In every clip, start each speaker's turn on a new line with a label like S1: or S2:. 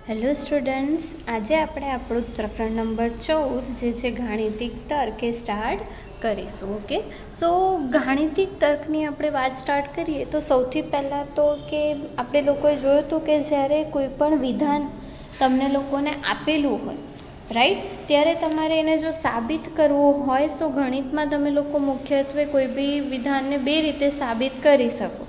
S1: Hello students, આજે આપણે આપણું પ્રકરણ નંબર 14 જે છે ગાણિતિક તર્ક એ સ્ટાર્ટ કરીશું. ઓકે, સો ગાણિતિક તર્કની આપણે વાત સ્ટાર્ટ કરીએ તો સૌથી પહેલાં તો કે આપણે લોકોએ જોયું હતું કે જ્યારે કોઈ પણ વિધાન તમને લોકોને આપેલું હોય, રાઈટ, ત્યારે તમારે એને જો સાબિત કરવું હોય તો ગણિતમાં તમે લોકો મુખ્યત્વે કોઈ બી વિધાનને બે રીતે સાબિત કરી શકો,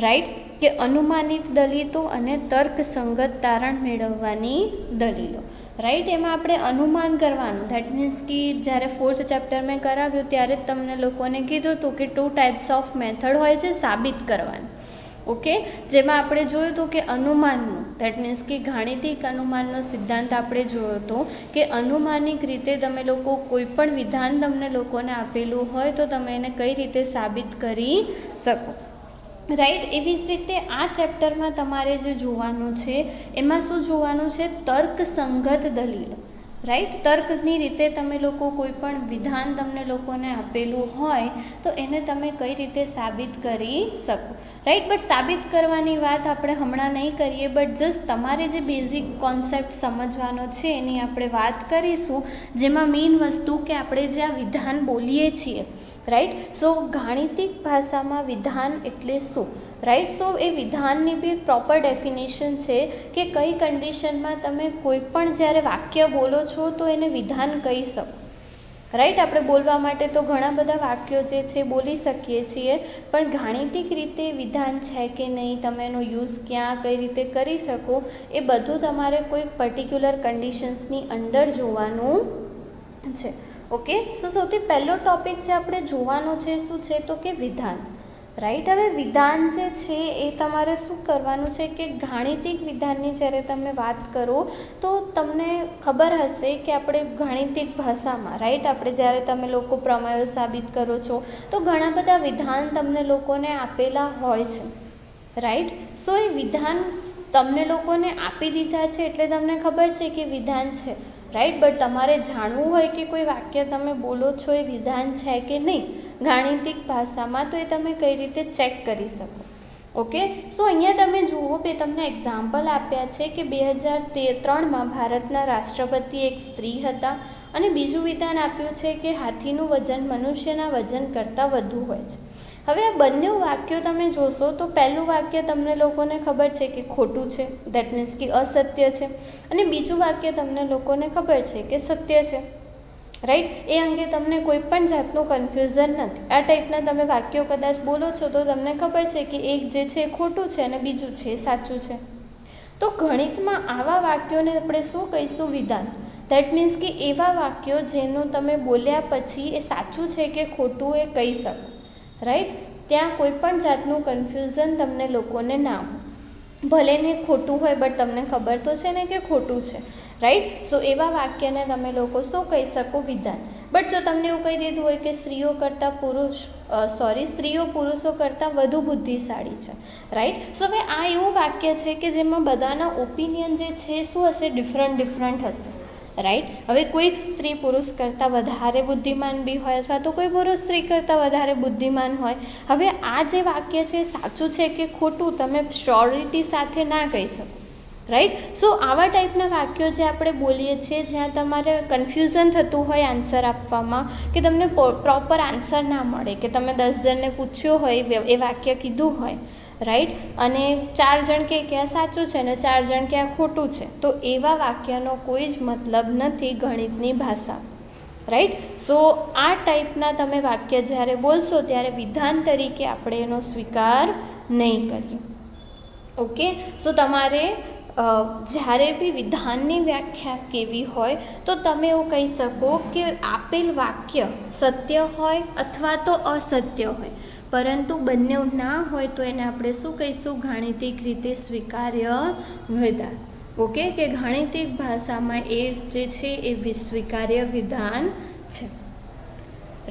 S1: રાઈટ, કે અનુમાનિત દલીલો અને તર્કસંગત તારણ મેળવવાની દલીલો, રાઈટ. એમાં આપણે અનુમાન કરવાનું, ધેટ મીન્સ કે જ્યારે 4th ચેપ્ટર મેં કરાવ્યું ત્યારે જ તમને લોકોને કીધું હતું કે 2 ટાઈપ્સ ઓફ મેથડ હોય છે સાબિત કરવાની. ઓકે, જેમાં આપણે જોયું હતું કે અનુમાનનું, ધેટ મીન્સ કે ગાણિતિક અનુમાનનો સિદ્ધાંત આપણે જોયો હતો કે અનુમાનિક રીતે તમે લોકો કોઈ પણ વિધાન તમને લોકોને આપેલું હોય તો તમે એને કઈ રીતે સાબિત કરી શકો, રાઈટ. એવી જ રીતે આ ચેપ્ટરમાં તમારે જે જોવાનું છે એમાં શું જોવાનું છે? તર્કસંગત દલીલો, રાઈટ. તર્કની રીતે તમે લોકો કોઈ પણ વિધાન તમને લોકોને આપેલું હોય તો એને તમે કઈ રીતે સાબિત કરી શકો, રાઈટ. બટ સાબિત કરવાની વાત આપણે હમણાં નહીં કરીએ, બટ જસ્ટ તમારે જે બેઝિક કોન્સેપ્ટ સમજવાનો છે એની આપણે વાત કરીશું, જેમાં મેઇન વસ્તુ કે આપણે જે આ વિધાન બોલીએ છીએ, રાઈટ. સો ગાણિતિક ભાષામાં વિધાન એટલે શું, રાઈટ. સો એ વિધાનની બી પ્રોપર ડેફિનેશન છે કે કઈ કન્ડિશનમાં તમે કોઈ પણ જ્યારે વાક્ય બોલો છો તો એને વિધાન કહી શકો, રાઈટ. આપણે બોલવા માટે તો ઘણા બધા વાક્યો જે છે બોલી શકીએ છીએ, પણ ગાણિતિક રીતે વિધાન છે કે નહીં, તમે એનો યુઝ ક્યાં કઈ રીતે કરી શકો, એ બધું તમારે કોઈ પર્ટિક્યુલર કન્ડિશન્સની અંડર જોવાનું છે. ઓકે, સો સૌથી પહેલો ટોપિક જે આપણે જોવાનો છે શું છે તો કે વિધાન, રાઈટ. હવે વિધાન જે છે એ તમારે શું કરવાનું છે કે ગાણિતિક વિધાનની જ્યારે તમે વાત કરો તો તમને ખબર હશે કે આપણે ગાણિતિક ભાષામાં, રાઈટ, આપણે જ્યારે તમે લોકો પ્રમેયો સાબિત કરો છો તો ઘણા બધા વિધાન તમને લોકોને આપેલા હોય છે, રાઈટ. સો એ વિધાન તમને લોકોને આપી દીધા છે એટલે તમને ખબર છે કે વિધાન છે, રાઈટ. બટ તમારે જાણવું હોય કે કોઈ વાક્ય તમે બોલો છો એ વિધાન છે કે નહીં ગાણિતિક ભાષામાં, તો એ તમે કઈ રીતે ચેક કરી શકો. ઓકે, સો અહીંયા તમે જુઓ કે તમને એક્ઝામ્પલ આપ્યા છે કે 2003માં ભારતના રાષ્ટ્રપતિ એક સ્ત્રી હતા અને બીજું વિધાન આપ્યું છે કે હાથીનું વજન મનુષ્યના વજન કરતાં વધુ હોય છે. હવે આ બંને વાક્યો તમે જોશો તો પહેલું વાક્ય તમને લોકોને ખબર છે કે ખોટું છે, દેટ મીન્સ કે અસત્ય છે, અને બીજું વાક્ય તમને લોકોને ખબર છે કે સત્ય છે, રાઈટ. એ અંગે તમને કોઈ પણ જાતનું કન્ફ્યુઝન નથી. આ ટાઈપના તમે વાક્યો કદાચ બોલો છો તો તમને ખબર છે કે એક જે છે એ ખોટું છે અને બીજું છે એ સાચું છે. તો ગણિતમાં આવા વાક્યોને આપણે શું કહીશું? વિધાન. દેટ મીન્સ કે એવા વાક્યો જેનું તમે બોલ્યા પછી એ સાચું છે કે ખોટું એ કહી શકો, રાઈટ. ત્યાં કોઈ પણ જાતનું કન્ફ્યુઝન તમને લોકોને ના હોય, ભલે ને ખોટું હોય બટ તમને ખબર તો છે ને કે ખોટું છે, રાઈટ. સો એવા વાક્યને તમે લોકો શું કહી શકો? વિધાન. બટ જો તમને એવું કહી દીધું હોય કે સ્ત્રીઓ પુરુષો કરતાં વધુ બુદ્ધિશાળી છે, રાઈટ. સો હવે આ એવું વાક્ય છે કે જેમાં બધાના ઓપિનિયન જે છે શું હશે? ડિફરન્ટ હશે, રાઈટ. હવે કોઈ સ્ત્રી પુરુષ કરતાં વધારે બુદ્ધિમાન બી હોય અથવા તો કોઈ પુરુષ સ્ત્રી કરતાં વધારે બુદ્ધિમાન હોય. હવે આ જે વાક્ય છે સાચું છે કે ખોટું તમે શ્યોરિટી સાથે ના કહી શકો, રાઈટ. સો આવા ટાઈપના વાક્યો જે આપણે બોલીએ છીએ જ્યાં તમારે કન્ફ્યુઝન થતું હોય આન્સર આપવામાં, કે તમને પ્રોપર આન્સર ના મળે, કે તમે 10 જણને પૂછ્યો હોય એ વાક્ય કીધું હોય, રાઈટ, અને 4 જણ કે આ સાચું છે ને 4 જણ કે આ ખોટું છે, તો એવા વાક્યનો કોઈ જ મતલબ નથી ગણિતની ભાષા, રાઈટ. સો આ ટાઈપના તમે વાક્ય જ્યારે બોલશો ત્યારે વિધાન તરીકે આપણે એનો સ્વીકાર નહીં કરીએ. ઓકે, સો તમારે જ્યારે બી વિધાનની વ્યાખ્યા કેવી હોય તો તમે એવું કહી શકો કે આપેલ વાક્ય સત્ય હોય અથવા તો અસત્ય હોય, પરંતુ બંને ના હોય તો એને આપણે શું કહીશું? ગાણિતિક રીતે સ્વીકાર્ય વિધાન. ઓકે, કે ગાણિતિક ભાષામાં એ જે છે એ સ્વીકાર્ય વિધાન છે,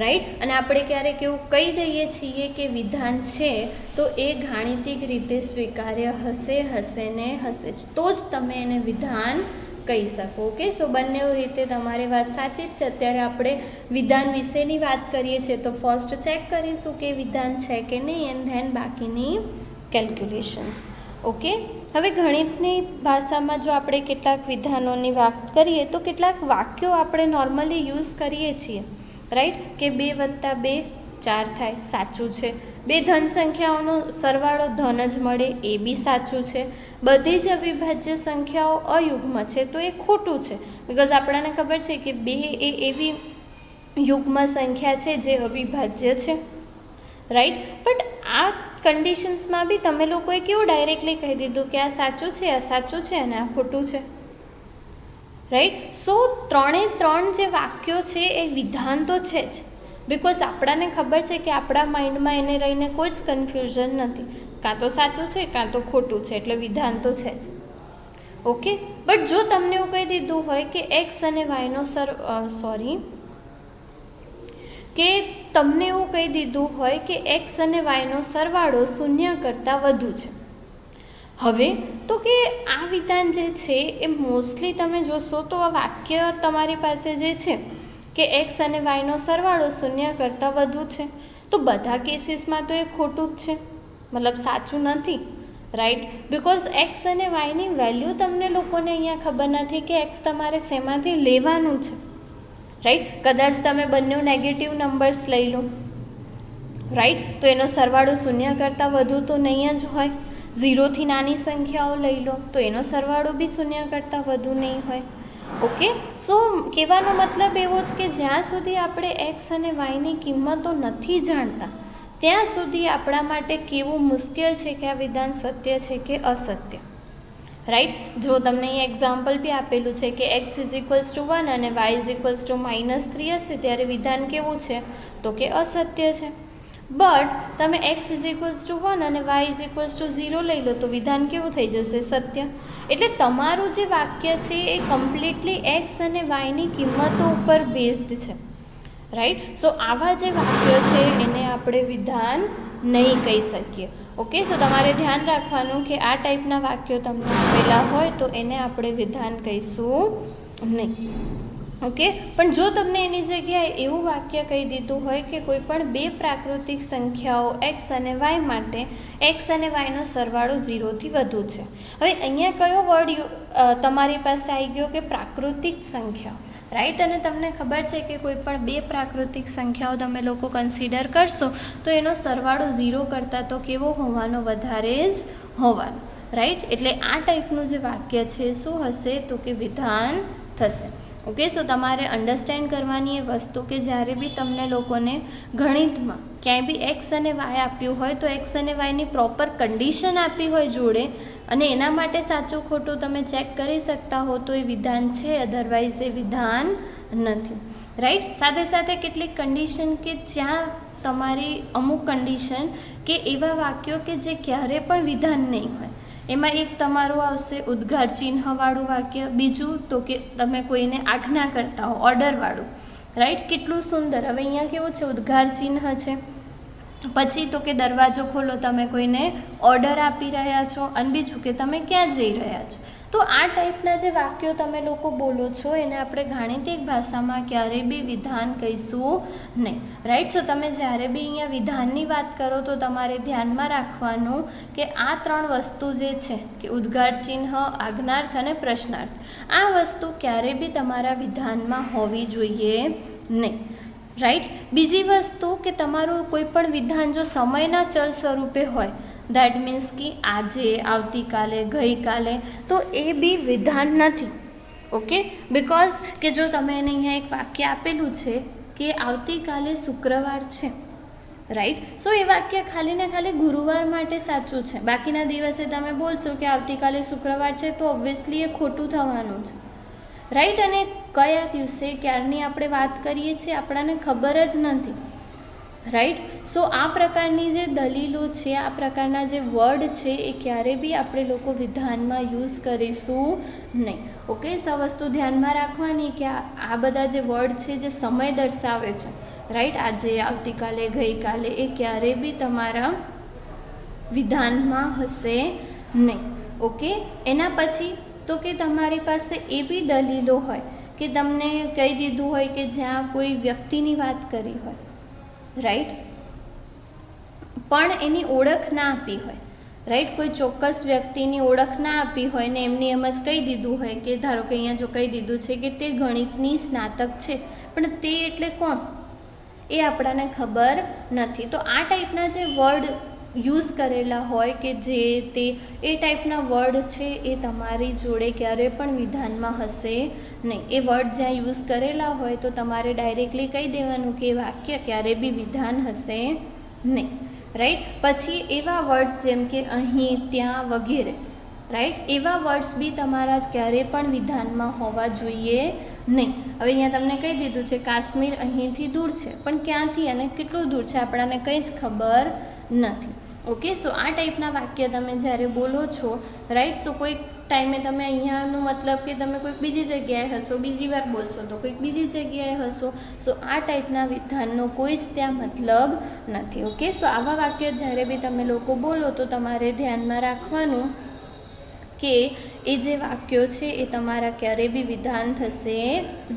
S1: રાઈટ. અને આપણે ક્યારેક એવું કહી દઈએ છીએ કે વિધાન છે તો એ ગાણિતિક રીતે સ્વીકાર્ય હશે ને હશે જ, તો જ તમે એને વિધાન કહી શકો. ઓકે, સો બંને રીતે તમારી વાત સાચી જ છે. અત્યારે આપણે વિધાન વિશેની વાત કરીએ છીએ તો ફર્સ્ટ ચેક કરીશું કે વિધાન છે કે નહીં, એન્ડ ધેન બાકીની કેલ્ક્યુલેશન્સ. ઓકે, હવે ગણિતની ભાષામાં જો આપણે કેટલાક વિધાનોની વાત કરીએ તો કેટલાક વાક્યો આપણે નોર્મલી યુઝ કરીએ છીએ, રાઈટ, કે 2 + 2 4 થાય, સાચું છે. 2 ધન સંખ્યાઓનો સરવાળો ધન જ મળે, એ બી સાચું છે. બધી જ અવિભાજ્ય સંખ્યાઓ અયુગ્મ છે, તો એ ખોટું છે, બિકોઝ આપણને ખબર છે કે 2 એ એવી યુગ્મ સંખ્યા છે જે અવિભાજ્ય છે, રાઈટ. બટ આ કન્ડિશન્સમાં બી તમે લોકોએ કેવું ડાયરેક્ટલી કહી દીધું કે આ સાચું છે, આ સાચું છે અને આ ખોટું છે, રાઈટ. સો 3 જે વાક્યો છે એ વિધાન તો છે જ, બિકોઝ આપણને ખબર છે કે આપણા માઇન્ડમાં એને રહીને કોઈ જ કન્ફ્યુઝન નથી, કાં તો સાચું છે કાં તો ખોટું છે, એટલે વિધાન તો છે જ. ઓકે. બટ જો તમને એવું કહી દીધું હોય કે એક્સ અને વાયનો કે તમને એવું કહી દીધું હોય કે એક્સ અને વાયનો સરવાળો 0 કરતાં વધુ છે. હવે તો કે આ વિધાન જે છે એ મોસ્ટલી તમે જોશો તો આ વાક્ય તમારી પાસે જે છે કે એક્સ અને વાયનો સરવાળો 0 કરતાં વધુ છે, તો બધા કેસીસમાં તો એ ખોટું જ છે, મતલબ સાચું નથી, રાઈટ. બિકોઝ એક્સ અને વાયની વેલ્યુ તમને લોકોને અહીંયા ખબર નથી કે એક્સ તમારે શેમાંથી લેવાનું છે, રાઈટ. કદાચ તમે બંને નેગેટિવ નંબર્સ લઈ લો, રાઈટ, તો એનો સરવાળો 0 કરતાં વધુ તો નહીં જ હોય. 0થી નાની સંખ્યાઓ લઈ લો તો એનો સરવાળો બી 0 કરતાં વધુ નહીં હોય. ઓકે. સો કહેવાનો મતલબ એવો જ કે જ્યાં સુધી આપણે એક્સ અને વાયની કિંમતો નથી જાણતા ત્યાં સુધી આપણા માટે કેવું મુશ્કેલ છે કે આ વિધાન સત્ય છે કે અસત્ય, રાઈટ. જો તમને અહીં એક્ઝામ્પલ બી આપેલું છે કે x = 1 અને y = -3 હશે ત્યારે વિધાન કેવું છે તો કે અસત્ય છે. બટ તમે x = 1 અને y = 0 લઈ લો તો વિધાન કેવું થઈ જશે સત્ય. એટલે તમારું જે વાક્ય છે એ કમ્પ્લીટલી એક્સ અને વાયની કિંમતો ઉપર બેઝડ છે, રાઈટ. સો આવા જે વાક્યો છે એને આપણે વિધાન નહીં કહી શકીએ. ઓકે. સો તમારે ધ્યાન રાખવાનું કે આ ટાઈપના વાક્યો તમને આપેલા હોય તો એને આપણે વિધાન કહીશું નહીં. ઓકે. પણ જો તમને એની જગ્યાએ એવું વાક્ય કહી દીધું હોય કે કોઈ પણ 2 પ્રાકૃતિક સંખ્યાઓ એક્સ અને વાય માટે એક્સ અને વાયનો સરવાળો 0થી વધુ છે. હવે અહીંયા કયો વર્ડ તમારી પાસે આવી ગયો કે પ્રાકૃતિક સંખ્યાઓ, રાઈટ. અને તમને ખબર છે કે કોઈ પણ 2 પ્રાકૃતિક સંખ્યાઓ તમે લોકો કન્સિડર કરશો તો એનો સરવાળો 0 કરતાં તો કેવો હોવાનો, વધારે જ હોવાનો, રાઈટ. એટલે આ ટાઈપનું જે વાક્ય છે શું હશે તો કે વિધાન થશે. ઓકે. સો તમારે અન્ડરસ્ટેન્ડ કરવાની એ વસ્તુ કે જ્યારે બી તમને લોકોને ગણિતમાં ક્યાંય બી એક્સ અને વાય આપ્યું હોય તો એક્સ અને વાયની પ્રોપર કન્ડિશન આપી હોય જોડે અને એના માટે સાચું ખોટું તમે ચેક કરી શકતા હો તો એ વિધાન છે, અધરવાઇઝ એ વિધાન નથી, રાઈટ. સાથે સાથે કેટલીક કન્ડિશન કે જ્યાં તમારી અમુક કન્ડિશન કે એવા વાક્યો કે જે ક્યારે પણ વિધાન નહીં હોય, એમાં એક તમારું આવશે ઉદ્ગાર ચિહ્નવાળું વાક્ય, બીજું તો કે તમે કોઈને આજ્ઞા કરતા હો ઓર્ડરવાળું, રાઈટ. કેટલું સુંદર. હવે અહીંયા કેવું છે ઉદ્ગાર ચિહ્ન છે, પછી તો કે દરવાજો ખોલો તમે કોઈને ઓર્ડર આપી રહ્યા છો, અને બીજું કે તમે ક્યાં જઈ રહ્યા છો. તો આ ટાઈપના જે વાક્યો તમે લોકો બોલો છો એને આપણે ગાણિતિક ભાષામાં ક્યારેય બી વિધાન કહીશું નહીં, રાઈટ. સો તમે જ્યારે બી અહીંયા વિધાનની વાત કરો તો તમારે ધ્યાનમાં રાખવાનું કે આ 3 વસ્તુ જે છે કે ઉદ્ગાર ચિહ્ન, આજ્ઞાર્થ અને પ્રશ્નાર્થ, આ વસ્તુ ક્યારેય બી તમારા વિધાનમાં હોવી જોઈએ નહીં, રાઈટ. બીજી વસ્તુ કે તમારું કોઈ પણ વિધાન જો સમયના ચલ સ્વરૂપે હોય, દેટ મીન્સ કે આજે, આવતીકાલે, ગઈકાલે, તો એ બી વિધાન નથી. ઓકે. બિકોઝ કે જો તમે એને અહીંયા એક વાક્ય આપેલું છે કે આવતીકાલે શુક્રવાર છે, રાઈટ. સો એ વાક્ય ખાલી ને ખાલી ગુરુવાર માટે સાચું છે, બાકીના દિવસે તમે બોલશો કે આવતીકાલે શુક્રવાર છે તો ઓબ્વિયસલી એ ખોટું થવાનું છે, રાઈટ. અને કયા દિવસે ક્યારની આપણે વાત કરીએ છીએ આપણને ખબર જ નથી, રાઈટ. સો આ પ્રકારની જે દલીલો છે, આ પ્રકારના જે વર્ડ છે એ ક્યારે બી આપણે લોકો વિધાનમાં યુઝ કરીશું નહીં. ઓકે. સો વસ્તુ ધ્યાનમાં રાખવાની કે આ બધા જે વર્ડ છે જે સમય દર્શાવે છે, રાઈટ, આજે, આવતીકાલે, ગઈકાલે, એ ક્યારે બી તમારા વિધાનમાં હશે નહીં. ઓકે. એના પછી તો કે તમારી પાસે એ બી દલીલો હોય કે તમને કહી દીધું હોય કે જ્યાં કોઈ વ્યક્તિની વાત કરી હોય, રાઈટ, પણ એની ઓળખ ના આપી હોય, રાઈટ. કોઈ ચોક્કસ વ્યક્તિની ઓળખ ના આપી હોય ને એમની એમ જ કહી દીધું હોય કે ધારો કે અહીંયા જો કહી દીધું છે કે તે ગણિતની સ્નાતક છે, પણ તે એટલે કોણ એ આપણને ખબર નથી. તો આ ટાઈપના જે વર્ડ યુઝ કરેલા હોય કે જે તે એ ટાઈપના વર્ડ છે એ તમારી જોડે ક્યારે પણ વિધાનમાં હશે નહીં. એ વર્ડ જ્યાં યુઝ કરેલા હોય તો તમારે ડાયરેક્ટલી કહી દેવાનું કે એ વાક્ય ક્યારે બી વિધાન હશે નહીં. રાઈટ. પછી એવા વર્ડ્સ જેમ કે અહીં, ત્યાં વગેરે, રાઈટ, એવા વર્ડ્સ બી તમારા ક્યારે પણ વિધાનમાં હોવા જોઈએ નહીં. હવે અહીંયા તમને કહી દીધું છે કાશ્મીર અહીંથી દૂર છે, પણ ક્યાંથી અને કેટલું દૂર છે આપણને કંઈ જ ખબર નથી. ઓકે. સો આ ટાઈપના વાક્ય તમે જ્યારે બોલો છો, રાઈટ, સો કોઈક ટાઈમે તમે અહીંયાનું મતલબ કે તમે કોઈક બીજી જગ્યાએ હશો, બીજી વાર બોલશો તો કોઈક બીજી જગ્યાએ હશો. સો આ ટાઈપના વિધાનનો કોઈ જ ત્યાં મતલબ નથી. ઓકે. સો આવા વાક્ય જ્યારે બી તમે લોકો બોલો તો તમારે ધ્યાનમાં રાખવાનું કે એ જે વાક્યો છે એ તમારા ક્યારેય બી વિધાન થશે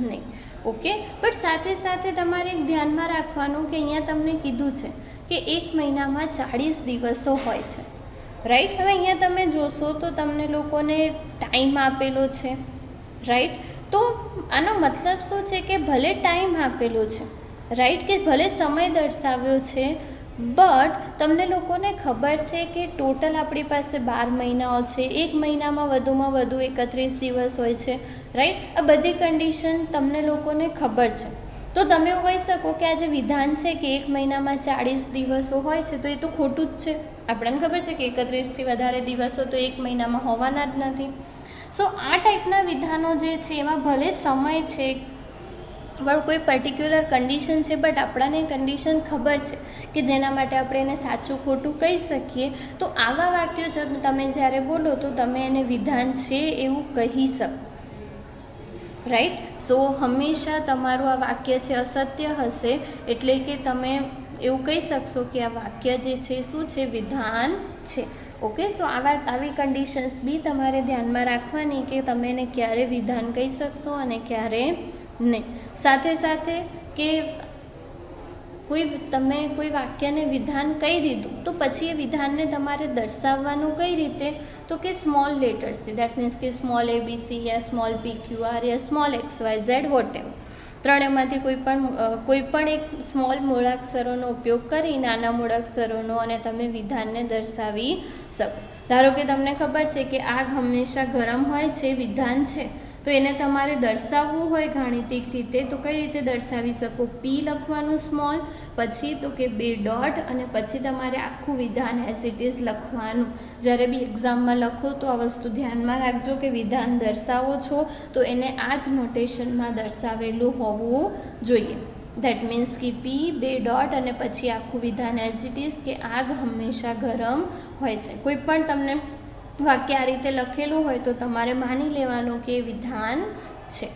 S1: નહીં. ઓકે. બટ સાથે સાથે તમારે એક ધ્યાનમાં રાખવાનું કે અહીંયા તમને કીધું છે કે એક મહિનામાં 40 દિવસો હોય છે, રાઈટ. હવે અહીંયા તમે જોશો તો તમને લોકોને ટાઈમ આપેલો છે, રાઈટ. તો આનો મતલબ શું છે કે ભલે ટાઈમ આપેલો છે, રાઈટ, કે ભલે સમય દર્શાવ્યો છે, બટ તમને લોકોને ખબર છે કે ટોટલ આપણી પાસે 12 મહિનાઓ છે, એક મહિનામાં વધુમાં વધુ 31 દિવસ હોય છે, રાઈટ. આ બધી કન્ડિશન તમને લોકોને ખબર છે. તો તમે એવું કહી શકો કે આ જે વિધાન છે કે એક મહિનામાં 40 દિવસો હોય છે તો એ તો ખોટું જ છે. આપણને ખબર છે કે 31થી વધારે દિવસો તો એક મહિનામાં હોવાના જ નથી. સો આ ટાઈપના વિધાનો જે છે એમાં ભલે સમય છે પણ કોઈ પર્ટિક્યુલર કન્ડિશન છે, બટ આપણને કન્ડિશન ખબર છે કે જેના માટે આપણે એને સાચું ખોટું કહી શકીએ. તો આવા વાક્યો તમે જ્યારે બોલો તો તમે એને વિધાન છે એવું કહી શકો, રાઈટ. સો હંમેશા તમારું આ વાક્ય છે અસત્ય હશે, એટલે કે તમે એવું કહી શકશો કે આ વાક્ય જે છે શું છે, વિધાન છે. ઓકે. સો આવી કન્ડિશન્સ બી તમારે ધ્યાનમાં રાખવાની કે તમે એને ક્યારે વિધાન કહી શકશો અને ક્યારે નહીં. સાથે સાથે કે તમે કોઈ વાક્યને વિધાન કહી દીધું તો પછી એ વિધાનને તમારે દર્શાવવાનું કઈ રીતે, તો કે સ્મોલ લેટર્સથી. દેટ મીન્સ કે સ્મોલ ABC યા સ્મોલ PQR યા સ્મોલ XYZ વોટ એવર, ત્રણેયમાંથી કોઈ પણ એક સ્મોલ મૂળાક્ષરોનો ઉપયોગ કરી, નાના મૂળાક્ષરોનો, અને તમે વિધાનને દર્શાવી શકો. ધારો કે તમને ખબર છે કે આગ હંમેશા ગરમ હોય છે, વિધાન છે, તો એને તમારે દર્શાવવું હોય ગાણિતિક રીતે તો કઈ રીતે દર્શાવી શકો, P લખવાનું સ્મોલ, પછી તો કે 2 ડોટ, અને પછી તમારે આખું વિધાન એઝ ઇટ ઇઝ લખવાનું. જ્યારે બી એક્ઝામમાં લખો તો આ વસ્તુ ધ્યાનમાં રાખજો કે વિધાન દર્શાવો છો તો એને આ જ નોટેશનમાં દર્શાવેલું હોવું જોઈએ. દેટ મીન્સ કે P 2 ડોટ અને પછી આખું વિધાન એઝ ઇટ ઇઝ કે આગ હંમેશા ગરમ હોય છે. કોઈ પણ તમને વાક્ય આ રીતે લખેલું હોય તો તમારે માની લેવાનું કે વિધાન છે.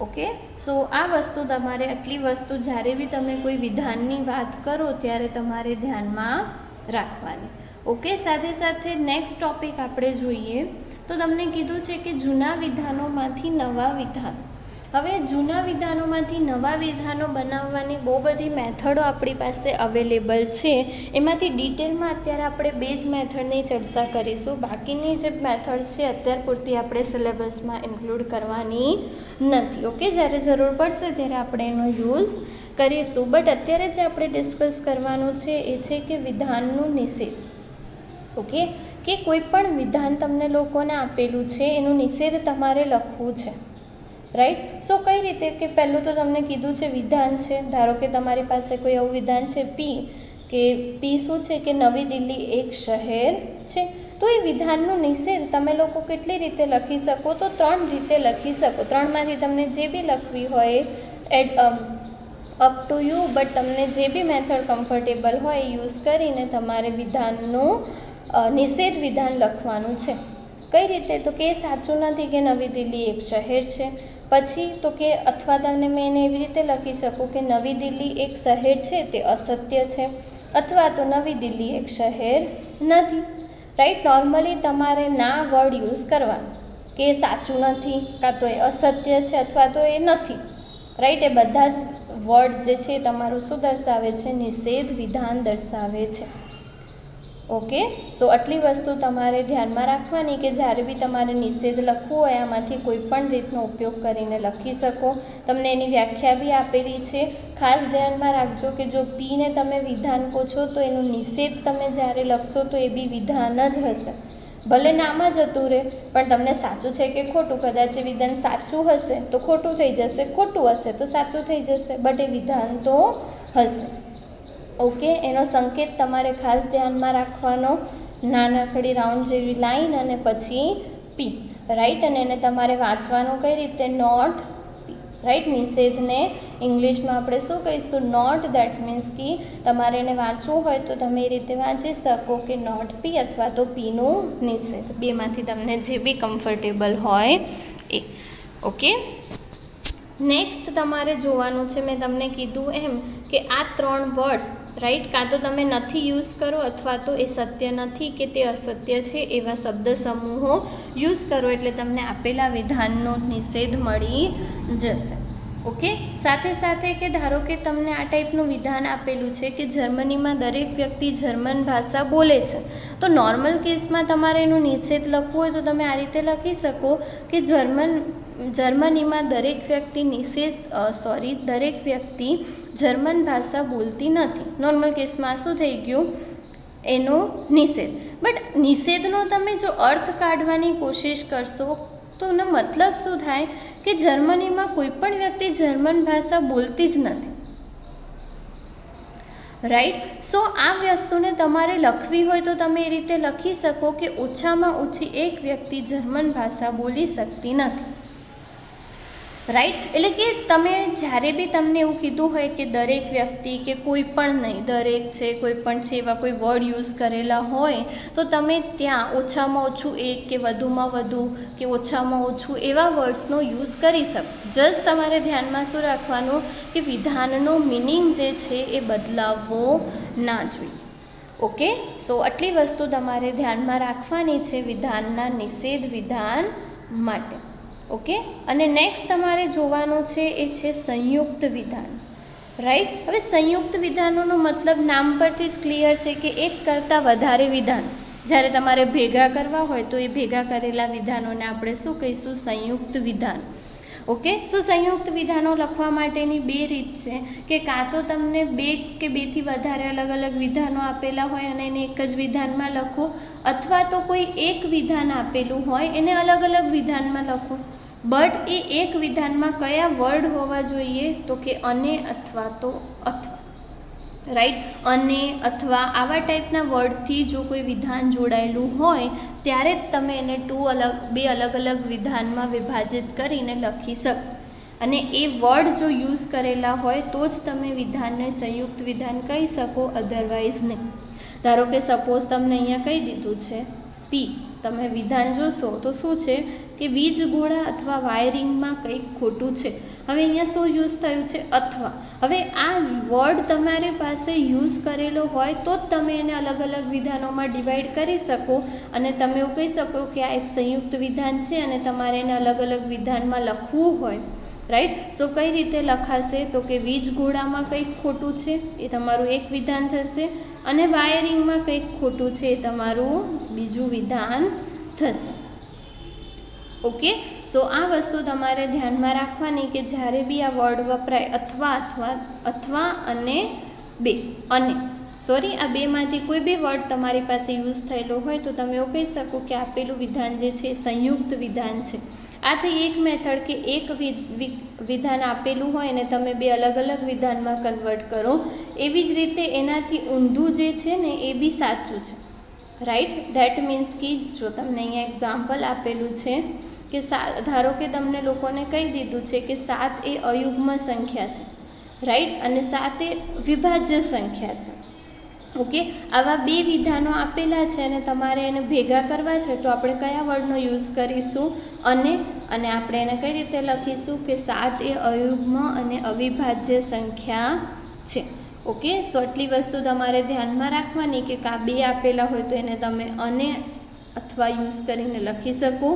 S1: ઓકે. સો આ વસ્તુ તમારે, આટલી વસ્તુ જ્યારે બી તમે કોઈ વિધાનની વાત કરો ત્યારે તમારે ધ્યાનમાં રાખવાની. ઓકે. સાથે સાથે નેક્સ્ટ ટોપિક આપણે જોઈએ તો તમને કીધું છે કે જૂના વિધાનોમાંથી નવા વિધાન. હવે જૂના વિધાનોમાંથી નવા વિધાનો બનાવવાની બહુ બધી મેથડો આપણી પાસે અવેલેબલ છે. એમાંથી ડિટેલમાં અત્યારે આપણે 2 જ મેથડની ચર્ચા કરીશું. બાકીની જે મેથડ છે અત્યાર પૂરતી આપણે સિલેબસમાં ઇન્ક્લુડ કરવાની નથી. ઓકે. જ્યારે જરૂર પડશે ત્યારે આપણે એનો યુઝ કરીશું. બટ અત્યારે જે આપણે ડિસ્કસ કરવાનું છે એ છે કે વિધાનનું નિષેધ. ઓકે. કે કોઈ પણ વિધાન તમને લોકોને આપેલું છે એનું નિષેધ તમારે લખવું છે, રાઈટ. સો કઈ રીતે, કે પહેલું તો તમને કીધું છે વિધાન છે. ધારો કે તમારી પાસે કોઈ એવું વિધાન છે P, કે P શું છે કે નવી દિલ્હી એક શહેર છે. તો એ વિધાનનું નિષેધ તમે લોકો કેટલી રીતે લખી શકો, તો 3 રીતે લખી શકો. 3માંથી તમને જે બી લખવી હોય અપ ટુ યુ, બટ તમને જે બી મેથડ કમ્ફર્ટેબલ હોય યુઝ કરીને તમારે વિધાનનું નિષેધ વિધાન લખવાનું છે. કઈ રીતે, તો કે સાચું નથી કે નવી દિલ્હી એક શહેર છે. પછી તો કે અથવા તમને મેં એને એવી રીતે લખી શકું કે નવી દિલ્હી એક શહેર છે તે અસત્ય છે, અથવા તો નવી દિલ્હી એક શહેર નથી, રાઈટ. નોર્મલી તમારે ના વર્ડ યુઝ કરવાનું કે સાચું નથી, કાં તો એ અસત્ય છે અથવા તો એ નથી, રાઈટ. એ બધા જ વર્ડ જે છે તમારું શું દર્શાવે છે, નિષેધ વિધાન દર્શાવે છે. ઓકે, સો આટલી વસ્તુ તમારે ધ્યાનમાં રાખવાની કે જ્યારે બી તમારે નિષેધ લખવું હોય આમાંથી કોઈ પણ રીતનો ઉપયોગ કરીને લખી શકો. તમને એની વ્યાખ્યા બી આપેલી છે. ખાસ ધ્યાનમાં રાખજો કે જો પીને તમે વિધાન કહો છો તો એનું નિષેધ તમે જ્યારે લખશો તો એ બી વિધાન જ હશે. ભલે નામ જ હતું રહે પણ તમને સાચું છે કે ખોટું, કદાચ એ વિધાન સાચું હશે તો ખોટું થઈ જશે, ખોટું હશે તો સાચું થઈ જશે, બટ એ વિધાન તો હશે જ. ઓકે, એનો સંકેત તમારે ખાસ ધ્યાનમાં રાખવાનો, નાનકડી રાઉન્ડ જેવી લાઈન અને પછી પી, રાઈટ. અને એને તમારે વાંચવાનું કઈ રીતે? Not P, right. નિષેધને ઇંગ્લિશમાં આપણે શું કહીશું? નોટ. દેટ મીન્સ કે તમારે એને વાંચવું હોય તો તમે એ રીતે વાંચી શકો કે નોટ પી અથવા તો પીનું નિષેધ, બેમાંથી તમને જે બી કમ્ફર્ટેબલ હોય એ. ઓકે, નેક્સ્ટ તમારે જોવાનું છે, મેં તમને કીધું એમ કે આ 3 વર્ડ્સ, રાઈટ, કાં તો તમે નથી યુઝ કરો અથવા તો એ સત્ય નથી કે તે અસત્ય છે એવા શબ્દ સમૂહો યુઝ કરો એટલે તમને આપેલા વિધાનનો નિષેધ મળી જશે. ઓકે, સાથે સાથે કે ધારો કે તમને આ ટાઈપનું વિધાન આપેલું છે કે જર્મનીમાં દરેક વ્યક્તિ જર્મન ભાષા બોલે છે, તો નોર્મલ કેસમાં તમારે એનું નિષેધ લખવું હોય તો તમે આ રીતે લખી શકો કે જર્મનીમાં દરેક વ્યક્તિ જર્મન ભાષા બોલતી નથી. નોર્મલ કેસમાં શું થઈ ગયું? એનો નિષેધ. બટ નિષેધનો તમે જો અર્થ કાઢવાની કોશિશ કરશો તો એનો મતલબ શું થાય કે જર્મનીમાં કોઈ પણ વ્યક્તિ જર્મન ભાષા બોલતી જ નથી, રાઈટ. સો આ વસ્તુને તમારે લખવી હોય તો તમે એ રીતે લખી શકો કે ઓછામાં ઓછી એક વ્યક્તિ જર્મન ભાષા બોલી શકતી નથી, રાઈટ. એટલે કે તમે જ્યારે બી તમને એવું કીધું હોય કે દરેક વ્યક્તિ કે કોઈ પણ નહીં, દરેક છે, કોઈ પણ છે, એવા કોઈ વર્ડ યુઝ કરેલા હોય તો તમે ત્યાં ઓછામાં ઓછું એક કે વધુમાં વધુ કે ઓછામાં ઓછું એવા વર્ડ્સનો યુઝ કરી શકો. જસ્ટ તમારે ધ્યાનમાં શું રાખવાનું કે વિધાનનો મિનિંગ જે છે એ બદલાવવો ના જોઈએ. ઓકે, સો આટલી વસ્તુ તમારે ધ્યાનમાં રાખવાની છે વિધાનના નિષેધ વિધાન માટે. ઓકે, અને નેક્સ્ટ તમારે જોવાનું છે એ છે સંયુક્ત વિધાન, રાઈટ. હવે સંયુક્ત વિધાનોનો મતલબ નામ પરથી જ ક્લિયર છે કે એક કરતાં વધારે વિધાન જ્યારે તમારે ભેગા કરવા હોય તો એ ભેગા કરેલા વિધાનોને આપણે શું કહીશું? સંયુક્ત વિધાન. ઓકે, સો સંયુક્ત વિધાનો લખવા માટેની 2 રીત છે કે કાં તો તમને 2 કે 2થી વધારે અલગ અલગ વિધાનો આપેલા હોય અને એને એક જ વિધાનમાં લખો, અથવા તો કોઈ એક વિધાન આપેલું હોય એને અલગ અલગ વિધાનમાં લખો. બટ એ એક વિધાનમાં કયા વર્ડ હોવા જોઈએ? તો કે અને અથવા તો અથવા, રાઈટ. અને અથવા આવા ટાઈપના વર્ડથી જો કોઈ વિધાન જોડાયેલું હોય ત્યારે જ તમે એને 2 અલગ અલગ વિધાનમાં વિભાજિત કરીને લખી શકો. અને એ વર્ડ જો યુઝ કરેલા હોય તો જ તમે વિધાનને સંયુક્ત વિધાન કહી શકો, અધરવાઇઝ નહીં. ધારો કે સપોઝ તમને અહીંયા કહી દીધું છે પી, તમે વિધાન જોશો તો શું છે કે વીજ ગોળા અથવા વાયરિંગમાં કંઈક ખોટું છે. હવે અહીંયા શું યુઝ થયું છે? અથવા. હવે આ વર્ડ તમારી પાસે યુઝ કરેલો હોય તો જ તમે એને અલગ અલગ વિધાનોમાં ડિવાઈડ કરી શકો અને તમે એવું કહી શકો કે આ એક સંયુક્ત વિધાન છે અને તમારે એને અલગ અલગ વિધાનમાં લખવું હોય, રાઈટ. સો કઈ રીતે લખાશે? તો કે વીજ ગોળામાં કંઈક ખોટું છે એ તમારું એક વિધાન થશે અને વાયરિંગમાં કંઈક ખોટું છે એ તમારું બીજું વિધાન થશે. ઓકે, સો આ વસ્તુ તમારે ધ્યાનમાં રાખવાની કે જ્યારે બી આ વર્ડ વપરાય અથવા અને આ બેમાંથી કોઈ બી વર્ડ તમારી પાસે યુઝ થયેલો હોય તો તમે એવું કહી શકો કે આપેલું વિધાન જે છે સંયુક્ત વિધાન છે. આથી એક મેથડ કે એક વિધાન આપેલું હોય ને તમે 2 અલગ અલગ વિધાનમાં કન્વર્ટ કરો, એવી જ રીતે એનાથી ઊંધું જે છે ને એ બી સાચું છે, રાઈટ. દેટ મીન્સ કે જો તમને અહીંયા એક્ઝામ્પલ આપેલું છે કે ધારો કે તમને લોકોને કહી દીધું છે કે 7 એ અયુગ્મ સંખ્યા છે, રાઈટ, અને 7 એ વિભાજ્ય સંખ્યા છે. ઓકે, આવા 2 વિધાનો આપેલા છે અને તમારે એને ભેગા કરવા છે તો આપણે કયા વર્ડનો યુઝ કરીશું? અને આપણે એને કઈ રીતે લખીશું કે 7 એ અયુગ્મ અને અવિભાજ્ય સંખ્યા છે. ઓકે, સો આટલી વસ્તુ તમારે ધ્યાનમાં રાખવાની કે 2 આપેલા હોય તો એને તમે અને અથવા યુઝ કરીને લખી શકો,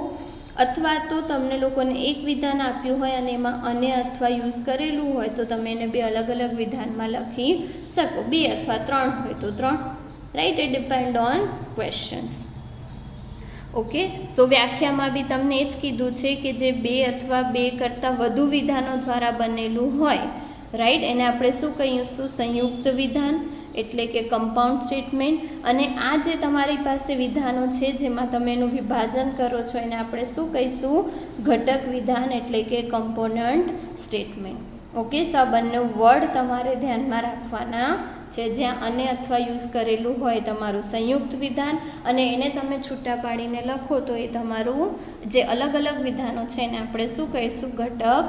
S1: અથવા તો તમને લોકોને એક વિધાન આપ્યું હોય અને એમાં અને અથવા યુઝ કરેલું હોય તો તમે એને 2 અલગ અલગ વિધાનમાં લખી શકો. 2 અથવા 3 હોય તો 3, right. It depend on questions. Okay, so વ્યાખ્યામાં બી તમને એ જ કીધું છે કે જે બે અથવા બે કરતાં વધુ વિધાનો દ્વારા બનેલું હોય, રાઈટ, એને આપણે શું કહીશું? સંયુક્ત વિધાન, એટલે કે કમ્પાઉન્ડ સ્ટેટમેન્ટ. અને આ જે તમારી પાસે વિધાનો છે જેમાં તમે એનું વિભાજન કરો છો એને આપણે શું કહીશું? ઘટક વિધાન, એટલે કે કમ્પોનન્ટ સ્ટેટમેન્ટ. ઓકે, સો આ બંને વર્ડ તમારે ધ્યાનમાં રાખવાના છે. જ્યાં અને અથવા યુઝ કરેલું હોય તમારું સંયુક્ત વિધાન, અને એને તમે છૂટા પાડીને લખો તો એ તમારું જે અલગ અલગ વિધાનો છે એને આપણે શું કહીશું? ઘટક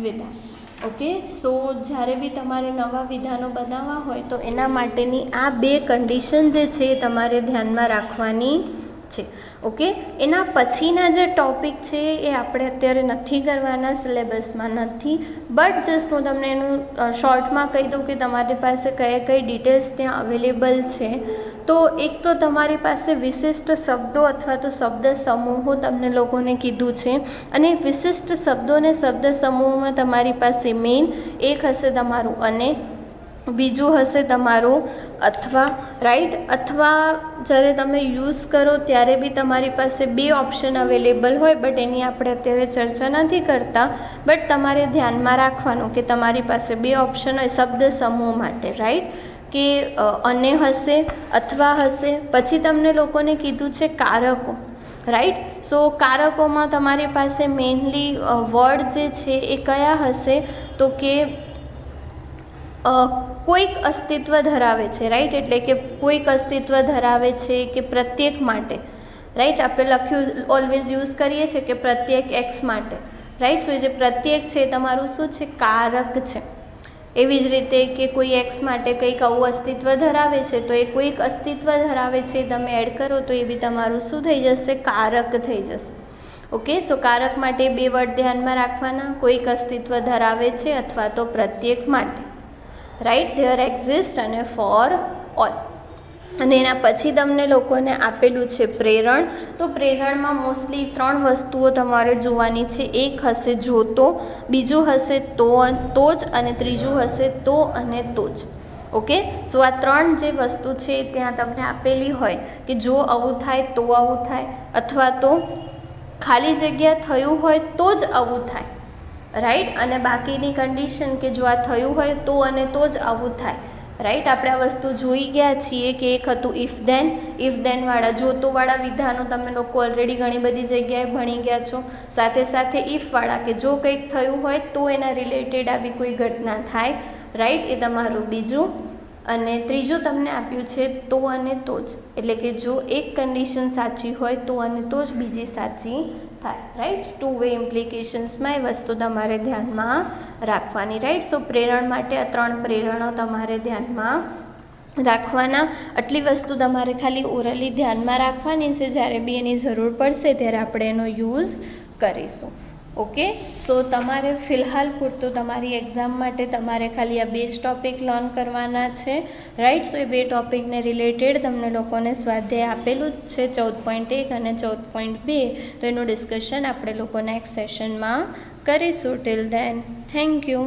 S1: વિધાન. ઓકે, સો જ્યારે બી તમારે નવા વિધાનો બનાવવા હોય તો એના માટેની આ બે કન્ડિશન જે છે એ તમારે ધ્યાનમાં રાખવાની છે. ઓકે, એના પછીના જે ટૉપિક છે એ આપણે અત્યારે નથી કરવાના, સિલેબસમાં નથી, બટ જસ્ટ હું તમને એનું શોર્ટમાં કહી દઉં કે તમારી પાસે કઈ કઈ ડિટેલ્સ ત્યાં અવેલેબલ છે. તો એક તો તમારી પાસે વિશિષ્ટ શબ્દો અથવા તો શબ્દ સમૂહો તમને લોકોને કીધું છે, અને વિશિષ્ટ શબ્દો અને શબ્દ સમૂહોમાં તમારી પાસે મેઇન એક હશે તમારું અને, બીજું હશે તમારું અથવા, રાઈટ. અથવા જ્યારે તમે યુઝ કરો ત્યારે બી તમારી પાસે બે ઓપ્શન અવેલેબલ હોય, બટ એની આપણે અત્યારે ચર્ચા નથી કરતા. બટ તમારે ધ્યાનમાં રાખવાનું કે તમારી પાસે બે ઓપ્શન હોય શબ્દ સમૂહ માટે, રાઈટ, કે અને હશે અથવા હશે. પછી તમને લોકોને કીધું છે કારકો, રાઈટ. સો કારકોમાં તમારી પાસે મેઇનલી વર્ડ જે છે એ કયા હશે? તો કે કોઈક અસ્તિત્વ ધરાવે છે, રાઈટ, એટલે કે કોઈક અસ્તિત્વ ધરાવે છે કે પ્રત્યેક માટે, રાઈટ. આપણે લખ્યું ઓલવેઝ યુઝ કરીએ છીએ કે પ્રત્યેક એક્સ માટે, રાઈટ. સો એ જે પ્રત્યેક છે એ તમારું શું છે? કારક છે. એવી જ રીતે કે કોઈ એક્સ માટે કંઈક આવું અસ્તિત્વ ધરાવે છે તો એ કોઈક અસ્તિત્વ ધરાવે છે તમે એડ કરો તો એ બી તમારું શું થઈ જશે? કારક થઈ જશે. ઓકે, સો કારક માટે બે વર્ડ ધ્યાનમાં રાખવાના, કોઈક અસ્તિત્વ ધરાવે છે અથવા તો પ્રત્યેક માટે, રાઈટ, ધેર એક્ઝિસ્ટ અને ફોર ઓલ. અને એના પછી તમને લોકોને આપેલું છે પ્રેરણ. તો પ્રેરણમાં મોસ્ટલી ત્રણ વસ્તુઓ તમારે જોવાની છે. એક હશે જો તો, બીજું હશે તો જ, અને ત્રીજું હશે તો અને તો જ. ઓકે, સો આ ત્રણ જે વસ્તુ છે ત્યાં તમને આપેલી હોય કે જો આવું થાય તો આવું થાય, અથવા તો ખાલી જગ્યા થયું હોય તો જ આવું થાય, રાઈટ. અને બાકીની કન્ડિશન કે જો આ થયું હોય તો અને તો જ આવું થાય, રાઈટ. આપણે આ વસ્તુ જોઈ ગયા છીએ કે એક હતું ઇફ ધેનવાળા જોતોવાળા વિધાનો તમે લોકો ઓલરેડી ઘણી બધી જગ્યાએ ભણી ગયા છો. સાથે સાથે ઇફવાળા કે જો કંઈક થયું હોય તો એના રિલેટેડ આવી કોઈ ઘટના થાય, રાઈટ, એ તમારું બીજું. અને ત્રીજું તમને આપ્યું છે તો અને તો જ, એટલે કે જો એક કન્ડિશન સાચી હોય તો અને તો જ બીજી સાચી થાય, રાઈટ. ટુ વે ઇમ્પ્લિકેશન્સમાં એ વસ્તુ તમારે ધ્યાનમાં રાખવાની, રાઈટ. સો પ્રેરણ માટે આ ત્રણ પ્રેરણો તમારે ધ્યાનમાં રાખવાના. આટલી વસ્તુ તમારે ખાલી ઓરલી ધ્યાનમાં રાખવાની છે. જ્યારે બી એની જરૂર પડશે ત્યારે આપણે એનો યુઝ કરીશું. ઓકે, સો તમારે ફિલહાલ પૂરતું તમારી એક્ઝામ માટે તમારે ખાલી આ બે જ ટૉપિક લર્ન કરવાના છે, રાઈટ. સો એ બે ટૉપિકને રિલેટેડ તમને લોકોને સ્વાધ્યાય આપેલું જ છે 14.1 અને 14.2. તો એનું ડિસ્કશન આપણે લોકો નેક્સ્ટ સેશનમાં કરીશું. Till then, thank you.